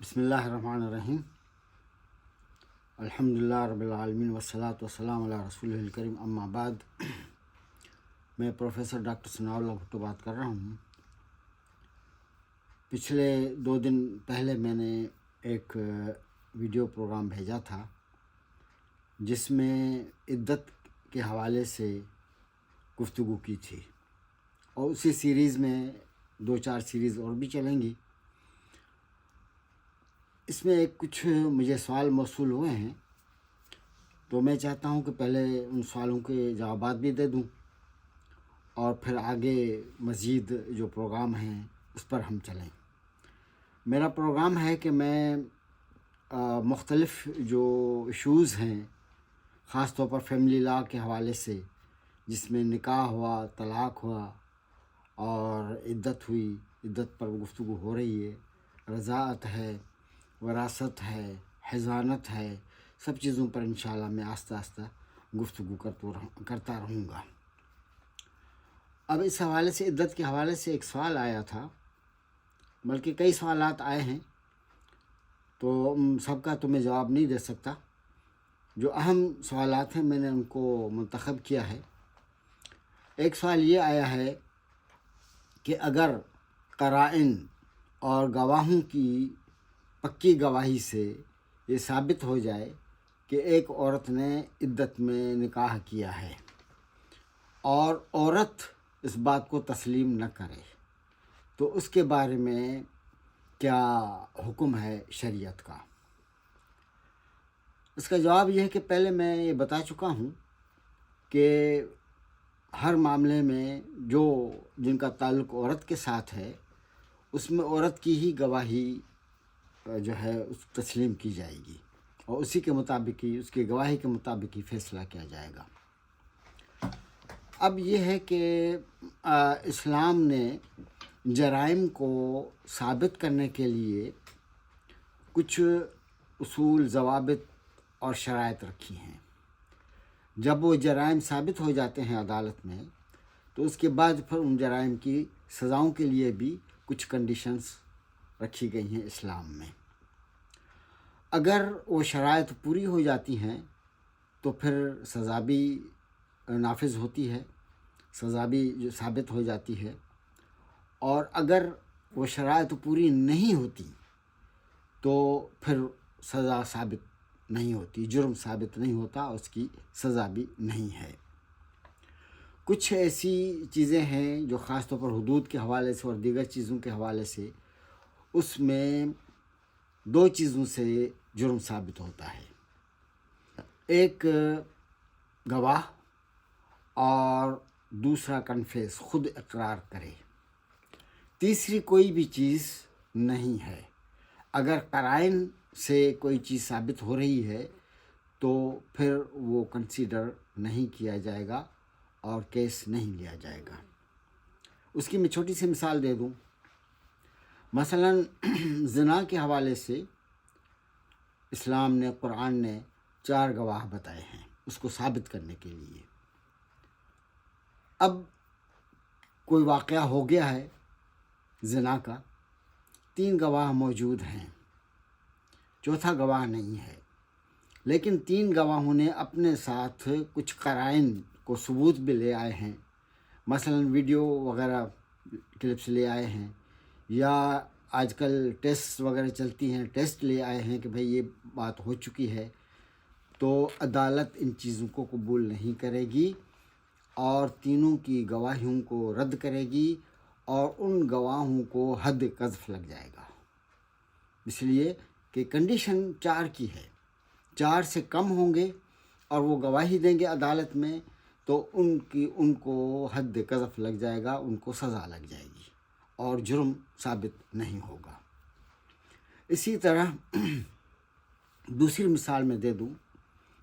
بسم اللہ الرحمن الرحیم الحمدللہ رب العالمین والصلاة والسلام علی رسول الکریم اما بعد. میں پروفیسر ڈاکٹر ثناء اللہ بھٹو بات کر رہا ہوں. پچھلے 2 دن پہلے میں نے ایک ویڈیو پروگرام بھیجا تھا جس میں عدت کے حوالے سے گفتگو کی تھی، اور اسی سیریز میں 2-4 سیریز اور بھی چلیں گی. اس میں کچھ مجھے سوال موصول ہوئے ہیں، تو میں چاہتا ہوں کہ پہلے ان سوالوں کے جوابات بھی دے دوں اور پھر آگے مزید جو پروگرام ہیں اس پر ہم چلیں. میرا پروگرام ہے کہ میں مختلف جو ایشوز ہیں، خاص طور پر فیملی لا کے حوالے سے، جس میں نکاح ہوا، طلاق ہوا اور عدت ہوئی، عدت پر گفتگو ہو رہی ہے، رضاعت ہے، وراثت ہے، حضانت ہے، سب چیزوں پر انشاءاللہ میں آہستہ آہستہ گفتگو کرتا رہوں گا. اب اس حوالے سے، عدت کے حوالے سے ایک سوال آیا تھا، بلکہ کئی سوالات آئے ہیں، تو سب کا تو میں جواب نہیں دے سکتا. جو اہم سوالات ہیں میں نے ان کو منتخب کیا ہے. ایک سوال یہ آیا ہے کہ اگر قرائن اور گواہوں کی پکی گواہی سے یہ ثابت ہو جائے کہ ایک عورت نے عدت میں نکاح کیا ہے اور عورت اس بات کو تسلیم نہ کرے، تو اس کے بارے میں کیا حکم ہے شریعت کا؟ اس کا جواب یہ ہے کہ پہلے میں یہ بتا چکا ہوں کہ ہر معاملے میں جن کا تعلق عورت کے ساتھ ہے، اس میں عورت کی ہی گواہی جو ہے اس تسلیم کی جائے گی، اور اسی کے مطابق ہی، اس کی گواہی کے مطابق ہی فیصلہ کیا جائے گا. اب یہ ہے کہ اسلام نے جرائم کو ثابت کرنے کے لیے کچھ اصول، ضوابط اور شرائط رکھی ہیں. جب وہ جرائم ثابت ہو جاتے ہیں عدالت میں، تو اس کے بعد پھر ان جرائم کی سزاؤں کے لیے بھی کچھ کنڈیشنز رکھی گئی ہیں اسلام میں. اگر وہ شرائط پوری ہو جاتی ہیں تو پھر سزا بھی نافذ ہوتی ہے، سزا بھی جو ثابت ہو جاتی ہے. اور اگر وہ شرائط پوری نہیں ہوتی تو پھر سزا ثابت نہیں ہوتی، جرم ثابت نہیں ہوتا، اس کی سزا بھی نہیں ہے. کچھ ایسی چیزیں ہیں جو خاص طور پر حدود کے حوالے سے اور دیگر چیزوں کے حوالے سے، اس میں 2 چیزوں سے جرم ثابت ہوتا ہے. ایک گواہ اور دوسرا کنفیس، خود اقرار کرے. تیسری کوئی بھی چیز نہیں ہے. اگر قرائن سے کوئی چیز ثابت ہو رہی ہے تو پھر وہ کنسیڈر نہیں کیا جائے گا اور کیس نہیں لیا جائے گا. اس کی میں چھوٹی سی مثال دے دوں. مثلا زنا کے حوالے سے اسلام نے، قرآن نے 4 گواہ بتائے ہیں اس کو ثابت کرنے کے لیے. اب کوئی واقعہ ہو گیا ہے زنا کا، 3 گواہ موجود ہیں، چوتھا گواہ نہیں ہے، لیکن 3 گواہوں نے اپنے ساتھ کچھ قرائن کو ثبوت بھی لے آئے ہیں. مثلا ویڈیو وغیرہ کلپس لے آئے ہیں، یا آج کل ٹیسٹ وغیرہ چلتی ہیں، ٹیسٹ لے آئے ہیں کہ بھئی یہ بات ہو چکی ہے. تو عدالت ان چیزوں کو قبول نہیں کرے گی اور تینوں کی گواہیوں کو رد کرے گی، اور ان گواہوں کو حد قذف لگ جائے گا. اس لیے کہ کنڈیشن 4 کی ہے. 4 سے کم ہوں گے اور وہ گواہی دیں گے عدالت میں تو ان کو حد قذف لگ جائے گا، ان کو سزا لگ جائے گی اور جرم ثابت نہیں ہوگا. اسی طرح دوسری مثال میں دے دوں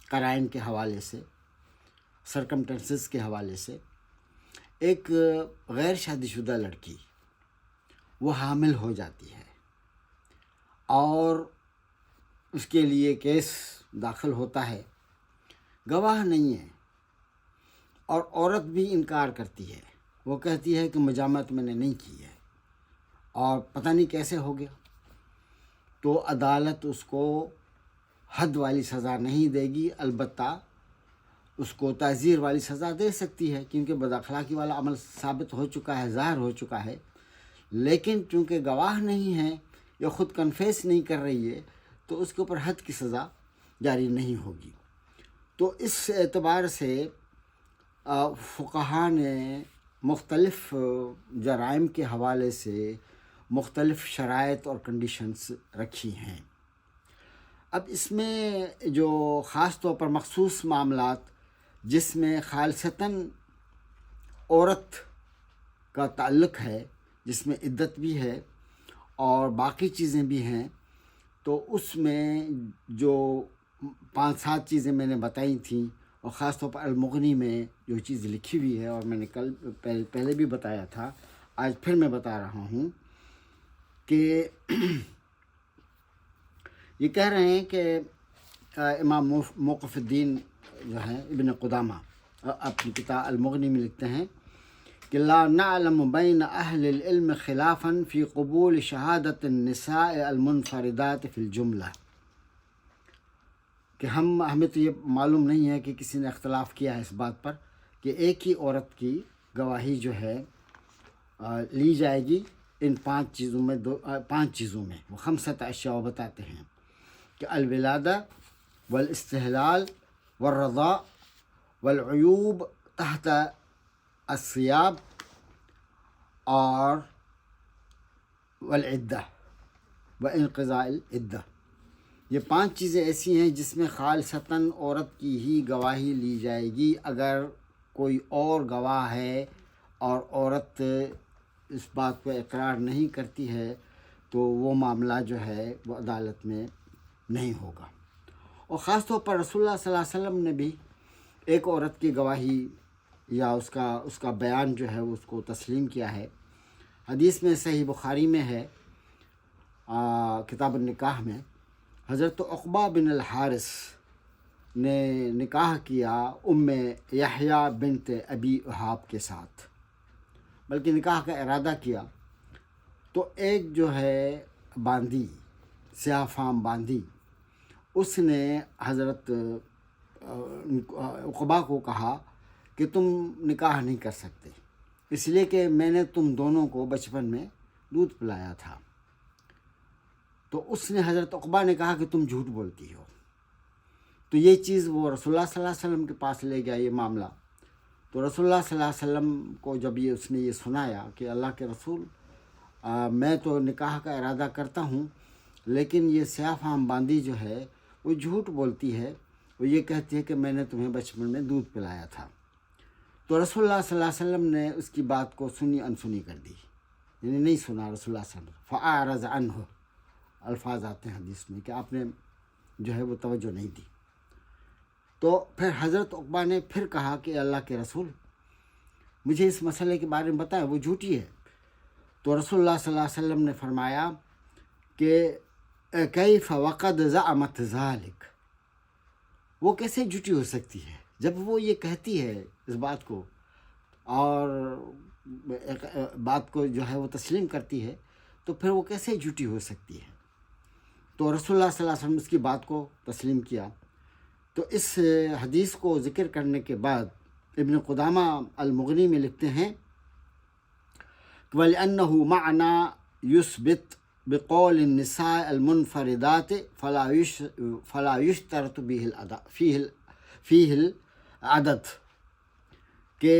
قرائن کے حوالے سے، سرکمٹنسز کے حوالے سے. ایک غیر شادی شدہ لڑکی وہ حامل ہو جاتی ہے اور اس کے لیے کیس داخل ہوتا ہے، گواہ نہیں ہے، اور عورت بھی انکار کرتی ہے. وہ کہتی ہے کہ مجامت میں نے نہیں کی ہے اور پتہ نہیں کیسے ہو گیا. تو عدالت اس کو حد والی سزا نہیں دے گی، البتہ اس کو تعزیر والی سزا دے سکتی ہے، کیونکہ بد اخلاقی والا عمل ثابت ہو چکا ہے، ظاہر ہو چکا ہے۔ لیکن چونکہ گواہ نہیں ہے یا خود کنفیس نہیں کر رہی ہے، تو اس کے اوپر حد کی سزا جاری نہیں ہوگی۔ تو اس اعتبار سے فقہا نے مختلف جرائم کے حوالے سے مختلف شرائط اور کنڈیشنز رکھی ہیں۔ اب اس میں جو خاص طور پر مخصوص معاملات جس میں خالصتاً عورت کا تعلق ہے، جس میں عدت بھی ہے اور باقی چیزیں بھی ہیں، تو اس میں جو 5-7 چیزیں میں نے بتائی تھیں، اور خاص طور پر المغنی میں جو چیز لکھی ہوئی ہے، اور میں نے کل پہلے بھی بتایا تھا، آج پھر میں بتا رہا ہوں کہ یہ کہہ رہے ہیں کہ امام موقف الدین جو ہیں ابن قدامہ اپنی کتاب المغنی میں لکھتے ہیں کہ لا نعلم بین اہل العلم خلافا فی قبول شہادت النساء المنفردات فی الجملہ، کہ ہمیں تو یہ معلوم نہیں ہے کہ کسی نے اختلاف کیا ہے اس بات پر کہ ایک ہی عورت کی گواہی جو ہے لی جائے گی ان 5 چیزوں میں 5 چیزوں میں۔ وہ 5 اشیاء بتاتے ہیں کہ الولادہ والاستحلال والرضاء والعیوب تحت الثیاب اور والعدہ وانقضاء العدہ۔ یہ 5 چیزیں ایسی ہیں جس میں خالصتاً عورت کی ہی گواہی لی جائے گی۔ اگر کوئی اور گواہ ہے اور عورت اس بات کو اقرار نہیں کرتی ہے تو وہ معاملہ جو ہے وہ عدالت میں نہیں ہوگا۔ اور خاص طور پر رسول اللہ صلی اللہ علیہ وسلم نے بھی ایک عورت کی گواہی یا اس کا بیان جو ہے اس کو تسلیم کیا ہے۔ حدیث میں صحیح بخاری میں ہے، کتاب النکاح میں، حضرت عقبہ بن الحارث نے نکاح کیا ام یحییٰ بنت ابی احاب کے ساتھ، بلکہ نکاح کا ارادہ کیا تو ایک جو ہے باندی، سیاہ فام باندی، اس نے حضرت عقبہ کو کہا کہ تم نکاح نہیں کر سکتے، اس لیے کہ میں نے تم دونوں کو بچپن میں دودھ پلایا تھا۔ تو اس نے حضرت عقبہ نے کہا کہ تم جھوٹ بولتی ہو۔ تو یہ چیز وہ رسول اللہ صلی اللہ علیہ وسلم کے پاس لے گیا یہ معاملہ۔ تو رسول اللہ صلی اللہ علیہ وسلم کو جب اس نے یہ سنایا کہ اللہ کے رسول، میں تو نکاح کا ارادہ کرتا ہوں، لیکن یہ سیاہ فام باندی جو ہے وہ جھوٹ بولتی ہے، وہ یہ کہتی ہے کہ میں نے تمہیں بچپن میں دودھ پلایا تھا۔ تو رسول اللہ صلی اللہ علیہ وسلم نے اس کی بات کو سنی انسنی کر دی، یعنی نہیں سنا رسول اللہ صلی اللہ علیہ وسلم، فأعرض عنہ الفاظ آتے ہیں حدیث میں کہ آپ نے جو ہے وہ توجہ نہیں دی۔ تو پھر حضرت عقبہ نے پھر کہا کہ اللہ کے رسول مجھے اس مسئلے کے بارے میں بتائیں، وہ جھوٹی ہے۔ تو رسول اللہ صلی اللہ علیہ وسلم نے فرمایا کہ کیف وقد زعمت ذالک، وہ کیسے جھوٹی ہو سکتی ہے جب وہ یہ کہتی ہے اس بات کو اور بات کو جو ہے وہ تسلیم کرتی ہے، تو پھر وہ کیسے جھوٹی ہو سکتی ہے۔ تو رسول اللہ صلی اللہ علیہ وسلم اس کی بات کو تسلیم کیا۔ تو اس حدیث کو ذکر کرنے کے بعد ابن قدامہ المغنی میں لکھتے ہیں وَلِأَنَّهُ مَعْنَى يُثْبِتْ بِقَوْلِ النِّسَاءِ الْمُنْفَرِدَاتِ فَلَا يُشْتَرَطُ فِيهِ الْعَدَدُ، کہ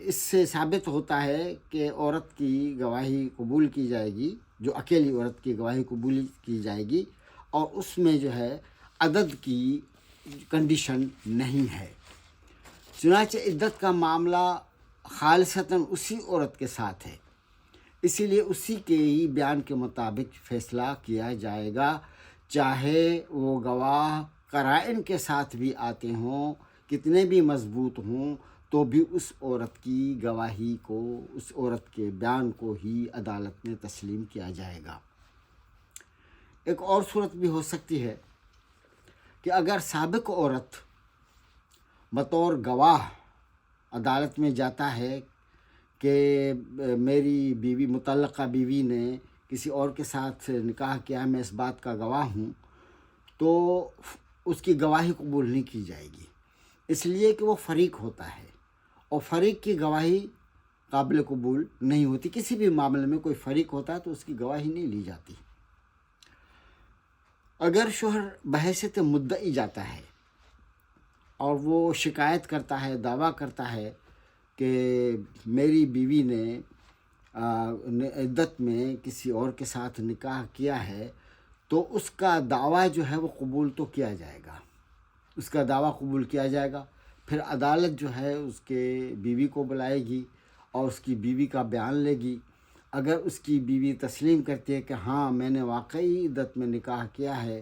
اس سے ثابت ہوتا ہے کہ عورت کی گواہی قبول کی جائے گی، جو اکیلی عورت کی گواہی قبول کی جائے گی، اور اس میں جو ہے عدد کی کنڈیشن نہیں ہے۔ چنانچہ عدت کا معاملہ خالصتاً اسی عورت کے ساتھ ہے، اسی لیے اسی کے ہی بیان کے مطابق فیصلہ کیا جائے گا، چاہے وہ گواہ قرائن کے ساتھ بھی آتے ہوں، کتنے بھی مضبوط ہوں، تو بھی اس عورت کی گواہی کو، اس عورت کے بیان کو ہی عدالت میں تسلیم کیا جائے گا۔ ایک اور صورت بھی ہو سکتی ہے کہ اگر سابق عورت بطور گواہ عدالت میں جاتا ہے کہ میری بیوی، متعلقہ بیوی نے کسی اور کے ساتھ نکاح کیا ہے، میں اس بات کا گواہ ہوں، تو اس کی گواہی قبول نہیں کی جائے گی، اس لیے کہ وہ فریق ہوتا ہے، اور فریق کی گواہی قابل قبول نہیں ہوتی۔ کسی بھی معاملے میں کوئی فریق ہوتا ہے تو اس کی گواہی نہیں لی جاتی۔ اگر شوہر بحیثیت مدعی جاتا ہے اور وہ شکایت کرتا ہے، دعویٰ کرتا ہے کہ میری بیوی نے عدت میں کسی اور کے ساتھ نکاح کیا ہے، تو اس کا دعویٰ جو ہے وہ قبول تو کیا جائے گا، اس کا دعویٰ قبول کیا جائے گا۔ پھر عدالت جو ہے اس کے بیوی کو بلائے گی اور اس کی بیوی کا بیان لے گی۔ اگر اس کی بیوی تسلیم کرتی ہے کہ ہاں میں نے واقعی عدت میں نکاح کیا ہے،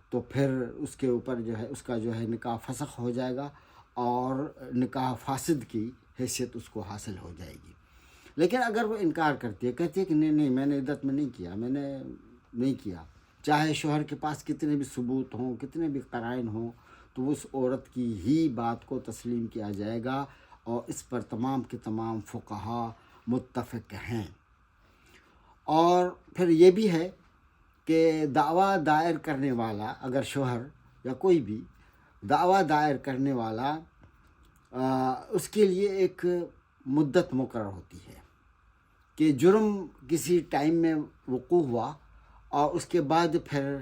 تو پھر اس کے اوپر جو ہے اس کا جو ہے نکاح فسخ ہو جائے گا اور نکاح فاسد کی حیثیت اس کو حاصل ہو جائے گی۔ لیکن اگر وہ انکار کرتی ہے، کہتی ہے کہ نہیں میں نے عدت میں نہیں کیا، میں نے نہیں کیا، چاہے شوہر کے پاس کتنے بھی ثبوت ہوں، کتنے بھی قرائن ہوں، تو اس عورت کی ہی بات کو تسلیم کیا جائے گا، اور اس پر تمام کے تمام فقہا متفق ہیں۔ اور پھر یہ بھی ہے کہ دعویٰ دائر کرنے والا، اگر شوہر یا کوئی بھی دعویٰ دائر کرنے والا، اس کے لیے ایک مدت مقرر ہوتی ہے کہ جرم کسی ٹائم میں وقوع ہوا اور اس کے بعد پھر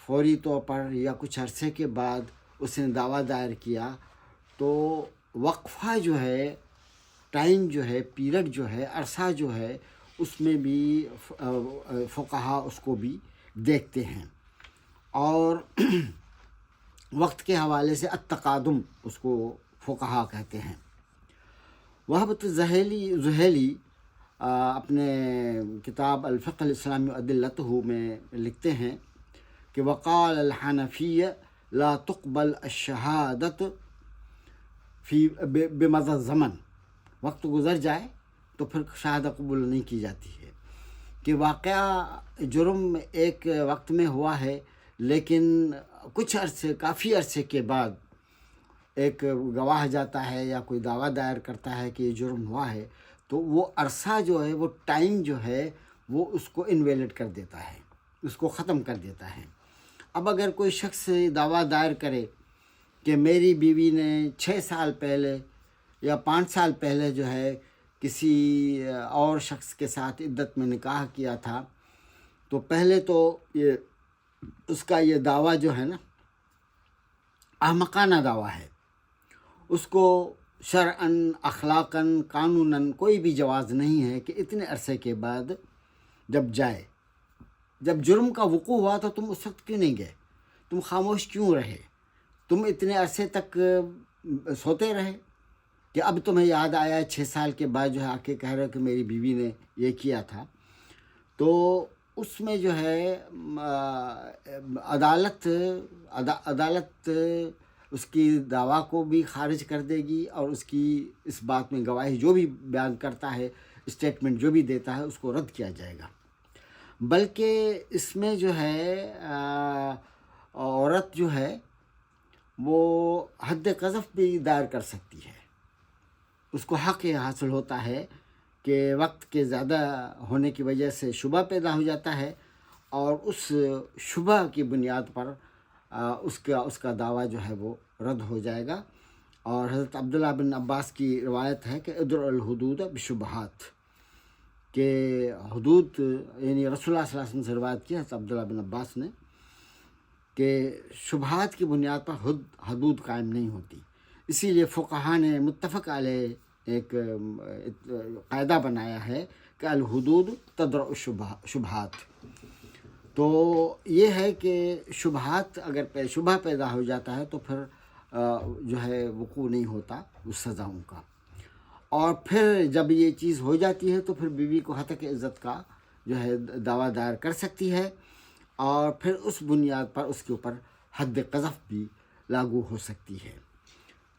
فوری طور پر یا کچھ عرصے کے بعد اس نے دعویٰ دائر کیا، تو وقفہ جو ہے، ٹائم جو ہے، پیریڈ جو ہے، عرصہ جو ہے، اس میں بھی فقہا اس کو بھی دیکھتے ہیں، اور وقت کے حوالے سے التقادم اس کو فقہا کہتے ہیں۔ وہبۃ زحیلی اپنے کتاب الفقہ الاسلامی وادلتہ میں لکھتے ہیں کہ وقال الحنفیہ لا تقبل الشہادت فی بمضى الزمن، وقت گزر جائے تو پھر شہادت قبول نہیں کی جاتی ہے، کہ واقعہ جرم ایک وقت میں ہوا ہے، لیکن کچھ عرصے، کافی عرصے کے بعد ایک گواہ جاتا ہے یا کوئی دعویٰ دائر کرتا ہے کہ یہ جرم ہوا ہے، تو وہ عرصہ جو ہے، وہ ٹائم جو ہے، وہ اس کو انویلڈ کر دیتا ہے، اس کو ختم کر دیتا ہے۔ اب اگر کوئی شخص دعویٰ دائر کرے کہ میری بیوی نے 6 سال پہلے یا 5 سال پہلے جو ہے کسی اور شخص کے ساتھ عدت میں نکاح کیا تھا، تو پہلے تو یہ اس کا یہ دعویٰ جو ہے نا احمقانہ دعویٰ ہے، اس کو شرعاً، اخلاقاً، قانوناً کوئی بھی جواز نہیں ہے کہ اتنے عرصے کے بعد جب جائے، جب جرم کا وقوع ہوا تو تم اس وقت کیوں نہیں گئے، تم خاموش کیوں رہے، تم اتنے عرصے تک سوتے رہے کہ اب تمہیں یاد آیا 6 سال کے بعد جو ہے آ کے کہہ رہے ہو کہ میری بیوی نے یہ کیا تھا۔ تو اس میں جو ہے عدالت اس کی دعویٰ کو بھی خارج کر دے گی، اور اس کی اس بات میں گواہی جو بھی بیان کرتا ہے، اسٹیٹمنٹ جو بھی دیتا ہے، اس کو رد کیا جائے گا۔ بلکہ اس میں جو ہے عورت جو ہے وہ حد قذف بھی دائر کر سکتی ہے، اس کو حق یہ حاصل ہوتا ہے کہ وقت کے زیادہ ہونے کی وجہ سے شبہ پیدا ہو جاتا ہے، اور اس شبہ کی بنیاد پر اس کا دعویٰ جو ہے وہ رد ہو جائے گا۔ اور حضرت عبداللہ بن عباس کی روایت ہے کہ ادرء الحدود بشبہات، کہ حدود یعنی رسول اللہ صلی اللہ علیہ وسلم سے روایت کی حضرت عبداللہ بن عباس نے کہ شبہات کی بنیاد پر حدود قائم نہیں ہوتی۔ اسی لیے فقہا نے متفق علیہ ایک قاعدہ بنایا ہے کہ الحدود تدرء الشبہات۔ تو یہ ہے کہ شبہات، اگر شبہ پیدا ہو جاتا ہے تو پھر جو ہے وقوع نہیں ہوتا اس سزاؤں کا، اور پھر جب یہ چیز ہو جاتی ہے تو پھر بیوی کو ہتک عزت کا جو ہے دعویٰ دائر کر سکتی ہے، اور پھر اس بنیاد پر اس کے اوپر حد قذف بھی لاگو ہو سکتی ہے۔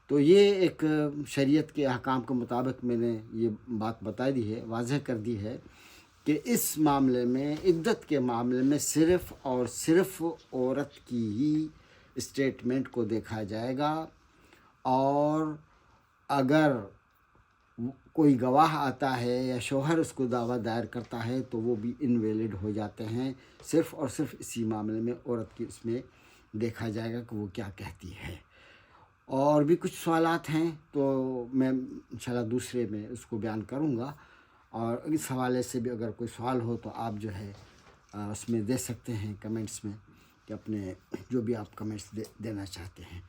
تو یہ ایک شریعت کے احکام کے مطابق میں نے یہ بات بتا دی ہے، واضح کر دی ہے کہ اس معاملے میں، عدت کے معاملے میں صرف اور صرف عورت کی ہی اسٹیٹمنٹ کو دیکھا جائے گا، اور اگر کوئی گواہ آتا ہے یا شوہر اس کو دعویٰ دائر کرتا ہے تو وہ بھی انویلڈ ہو جاتے ہیں. صرف اور صرف اسی معاملے میں عورت کی اس میں دیکھا جائے گا کہ وہ کیا کہتی ہے. اور بھی کچھ سوالات ہیں تو میں انشاءاللہ دوسرے میں اس کو بیان کروں گا. اور اس حوالے سے بھی اگر کوئی سوال ہو تو آپ جو ہے اس میں دے سکتے ہیں کمنٹس میں، کہ اپنے جو بھی آپ کمنٹس دینا چاہتے ہیں.